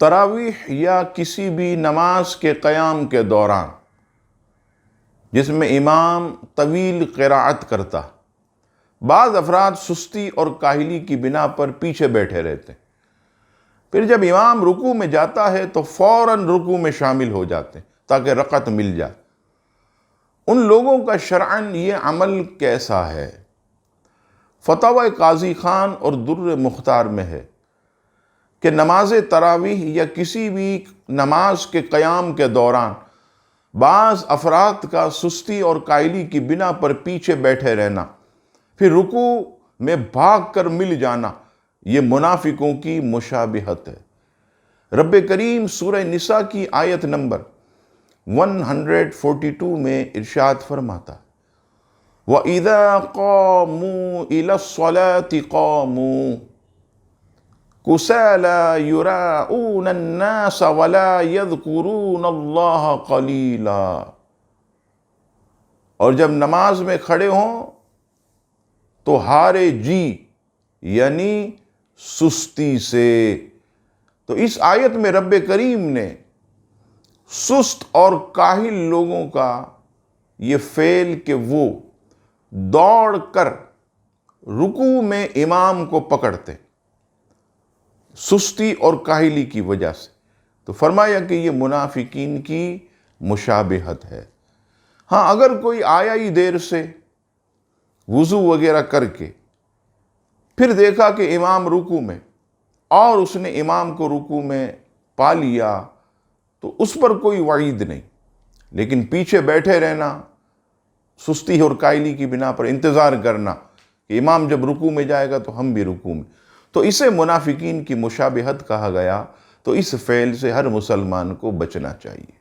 تراویح یا کسی بھی نماز کے قیام کے دوران جس میں امام طویل قراءت کرتا، بعض افراد سستی اور کاہلی کی بنا پر پیچھے بیٹھے رہتے ہیں، پھر جب امام رکوع میں جاتا ہے تو فوراً رکوع میں شامل ہو جاتے ہیں تاکہ رکعت مل جائے۔ ان لوگوں کا شرعاً یہ عمل کیسا ہے؟ فتاوی قاضی خان اور در مختار میں ہے کہ نماز تراویح یا کسی بھی نماز کے قیام کے دوران بعض افراد کا سستی اور کاہلی کی بنا پر پیچھے بیٹھے رہنا، پھر رکوع میں بھاگ کر مل جانا، یہ منافقوں کی مشابہت ہے۔ رب کریم سورہ نساء کی آیت نمبر 142 میں ارشاد فرماتا ہے وَإِذَا قَامُوا إِلَى الصَّلَاةِ قَامُوا كُسَالَىٰ يُرَاءُونَ النَّاسَ وَلَا يَذْكُرُونَ اللَّهَ قَلِيلًا، اور جب نماز میں کھڑے ہوں تو ہارے جی یعنی سستی سے۔ تو اس آیت میں رب کریم نے سست اور کاہل لوگوں کا یہ فعل کہ وہ دوڑ کر رکوع میں امام کو پکڑتے سستی اور کاہلی کی وجہ سے، تو فرمایا کہ یہ منافقین کی مشابہت ہے۔ ہاں، اگر کوئی آیا ہی دیر سے وضو وغیرہ کر کے پھر دیکھا کہ امام رکوع میں اور اس نے امام کو رکوع میں پا لیا تو اس پر کوئی وعید نہیں، لیکن پیچھے بیٹھے رہنا، سستی اور کائلی کی بنا پر انتظار کرنا کہ امام جب رکوع میں جائے گا تو ہم بھی رکوع میں، تو اسے منافقین کی مشابہت کہا گیا۔ تو اس فعل سے ہر مسلمان کو بچنا چاہیے۔